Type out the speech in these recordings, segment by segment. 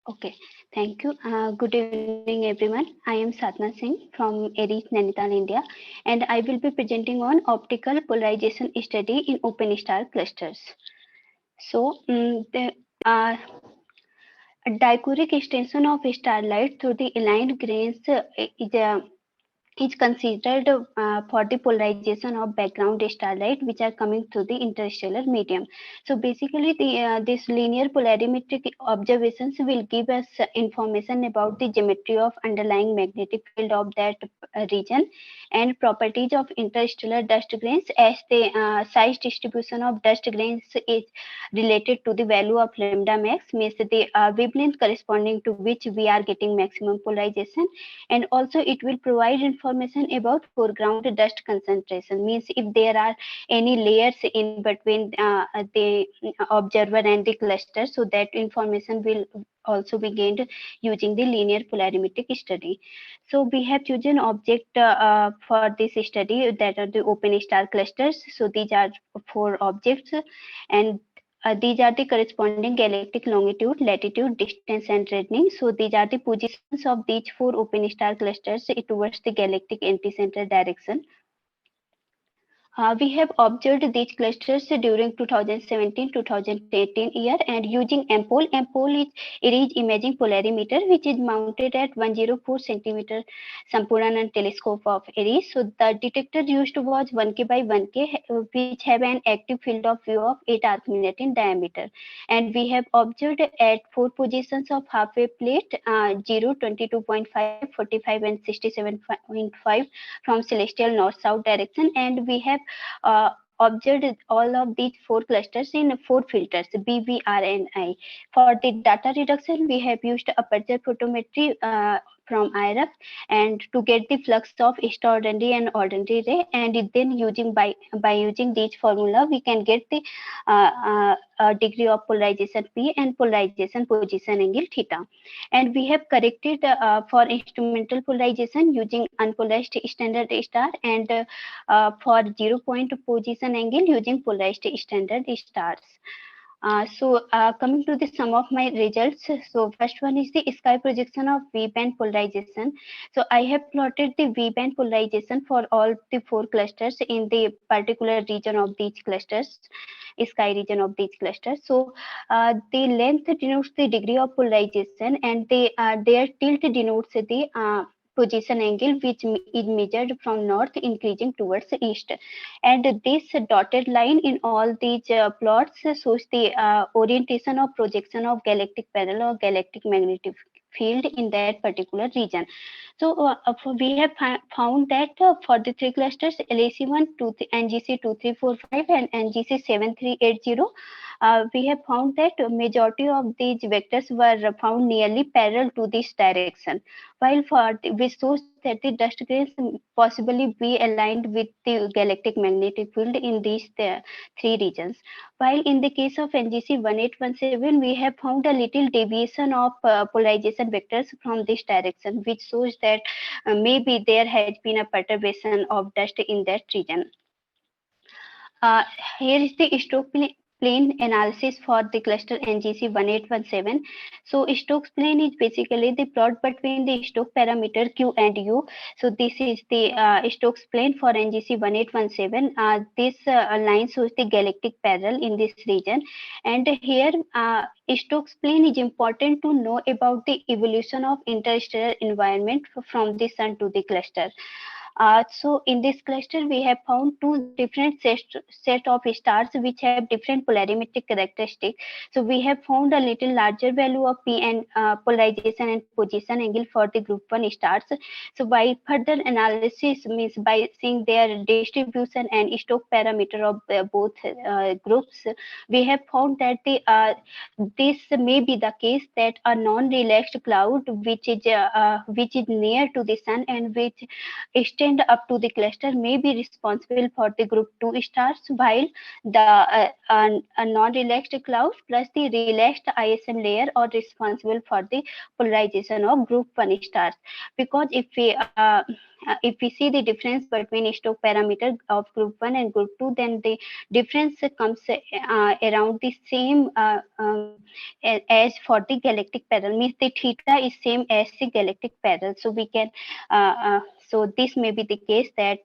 Okay, thank you. Good evening, everyone. I am Satna Singh from Aries Nainital, India, and I will be presenting on optical polarization study in open star clusters. So, the dichroic extension of starlight through the aligned grains is considered for the polarization of background starlight which are coming through the interstellar medium. So basically this linear polarimetric observations will give us information about the geometry of underlying magnetic field of that region and properties of interstellar dust grains, as the size distribution of dust grains is related to the value of lambda max, means the wavelength corresponding to which we are getting maximum polarization. And also it will provide information about foreground dust concentration, means if there are any layers in between the observer and the cluster, so that information will also be gained using the linear polarimetric study. So we have chosen object for this study, that are the open star clusters. So these are four objects, and these are the corresponding galactic longitude, latitude, distance, and reddening. So these are the positions of these four open star clusters towards the galactic anticenter direction. We have observed these clusters during 2017-2018 year, and using AMPOL. AMPOL is Aries Imaging Polarimeter, which is mounted at 104 centimeter Sampuranan telescope of Aries. So the detector used was 1K by 1K, which have an active field of view of 8 arc minute in diameter. And we have observed at four positions of halfway plate, 0, 22.5, 45, and 67.5 from celestial north-south direction, and we have observed all of these four clusters in four filters B, V, R, and I. For the data reduction, we have used aperture photometry from IRF, and to get the flux of extraordinary and ordinary ray, and then by using these formula we can get the degree of polarization P and polarization position angle theta. And we have corrected for instrumental polarization using unpolarized standard star, and for 0 point position angle using polarized standard stars. Coming to the sum of my results, so first one is the sky projection of V band polarization. So I have plotted the V band polarization for all the four clusters in the particular region of these clusters, sky region of these clusters. So the length denotes the degree of polarization, and their tilt denotes the position angle, which is measured from north increasing towards east. And this dotted line in all these plots shows the orientation of projection of galactic parallel or galactic magnetic field in that particular region. So we have found that for the three clusters LAC1, NGC 2345 and NGC 7380, we have found that majority of these vectors were found nearly parallel to this direction, while which shows that the dust grains possibly be aligned with the galactic magnetic field in these three regions. While in the case of NGC 1817, we have found a little deviation of polarization vectors from this direction, which shows that maybe there has been a perturbation of dust in that region. Uh, Here is the Stokes plane analysis for the cluster NGC 1817. So Stokes plane is basically the plot between the Stokes parameter Q and U. So this is the Stokes plane for NGC 1817. This line shows the galactic parallel in this region, and here Stokes plane is important to know about the evolution of interstellar environment from the sun to the cluster. So in this cluster, we have found two different set of stars which have different polarimetric characteristics. So we have found a little larger value of P and polarization and position angle for the group 1 stars. So by further analysis, means by seeing their distribution and Stokes parameter of both groups, we have found that this may be the case that a non-relaxed cloud which is near to the sun and which extend up to the cluster may be responsible for the group 2 stars, while the non-relaxed cloud plus the relaxed ISM layer are responsible for the polarization of group 1 stars. Because if we see the difference between Stokes parameter of group 1 and group 2, then the difference comes around the same as for the galactic parallel, means the theta is same as the galactic parallel. So we can so this may be the case that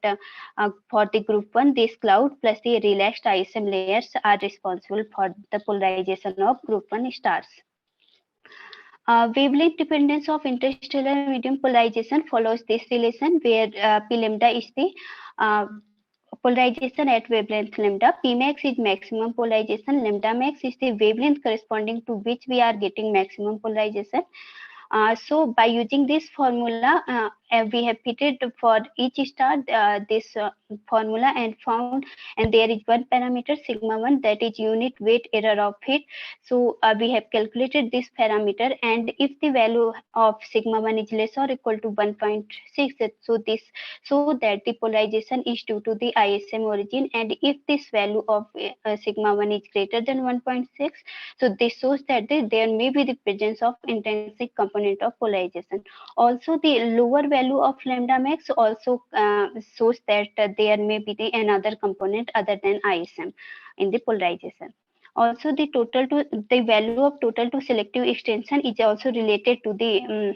for the group 1, this cloud plus the relaxed ISM layers are responsible for the polarization of group 1 stars. Wavelength dependence of interstellar medium polarization follows this relation, where P lambda is the polarization at wavelength lambda. Pmax is maximum polarization. Lambda max is the wavelength corresponding to which we are getting maximum polarization. So by using this formula, we have fitted for each star this formula and found, and there is one parameter sigma 1, that is unit weight error of heat. So we have calculated this parameter, and if the value of sigma 1 is less or equal to 1.6, so that the polarization is due to the ISM origin, and if this value of sigma 1 is greater than 1.6, so this shows that there may be the presence of intrinsic component of polarization. Also, the lower value of lambda max also shows that there may be another component other than ISM in the polarization. Also, the value of total to selective extension is also related to the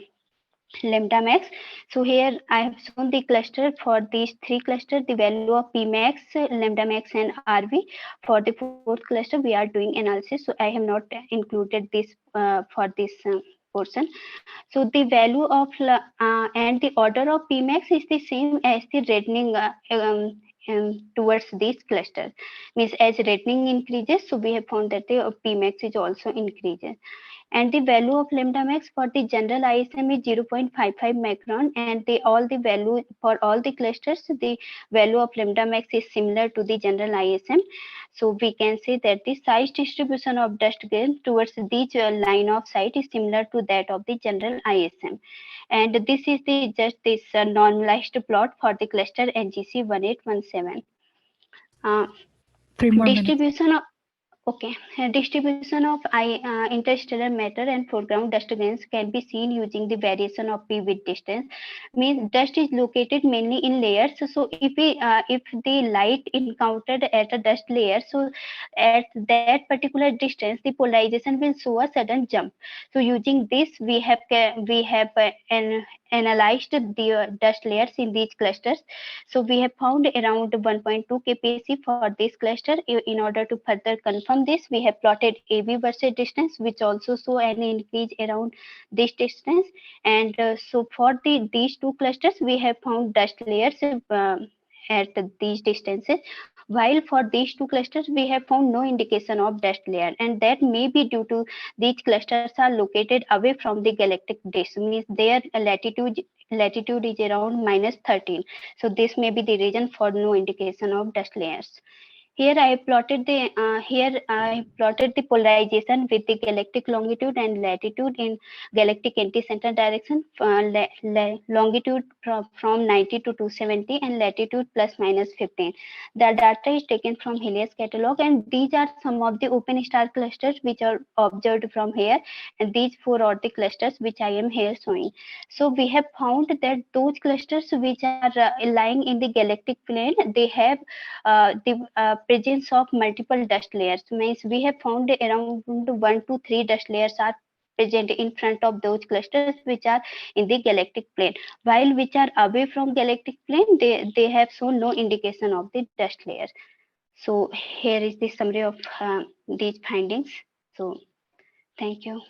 lambda max. So here I have shown the cluster for these three clusters, the value of P max, lambda max, and RV. For the fourth cluster, we are doing analysis, so I have not included this for this portion. So the value of and the order of P max is the same as the reddening towards these clusters. Means as reddening increases, so we have found that the P max is also increases. And the value of lambda max for the general ISM is 0.55 micron, and all the value for all the clusters, the value of lambda max is similar to the general ISM. So we can say that the size distribution of dust grain towards each line of sight is similar to that of the general ISM. And this is just this normalized plot for the cluster NGC 1817. 3 more minutes. Distribution of Okay, distribution of interstellar matter and foreground dust grains can be seen using the variation of P with distance. Means dust is located mainly in layers. So if the light encountered at a dust layer, so at that particular distance, the polarization will show a sudden jump. So using this, we have analyzed the dust layers in these clusters. So we have found around 1.2 kpc for this cluster. In order to further confirm this, we have plotted AB versus distance, which also show an increase around this distance. And so for these two clusters, we have found dust layers at these distances, while for these two clusters we have found no indication of dust layer, and that may be due to these clusters are located away from the galactic disk. Means their latitude is around -13. So this may be the reason for no indication of dust layers. Here I plotted the polarization with the galactic longitude and latitude in galactic anti-center direction. Longitude from 90 to 270 and latitude ±15. The data is taken from Helios catalog, and these are some of the open star clusters which are observed from here, and these four are the clusters which I am here showing. So we have found that those clusters which are lying in the galactic plane, they have the presence of multiple dust layers. Means we have found around 1 to 3 dust layers are present in front of those clusters which are in the galactic plane, while which are away from galactic plane, they have shown no indication of the dust layers. So here is the summary of these findings. So thank you.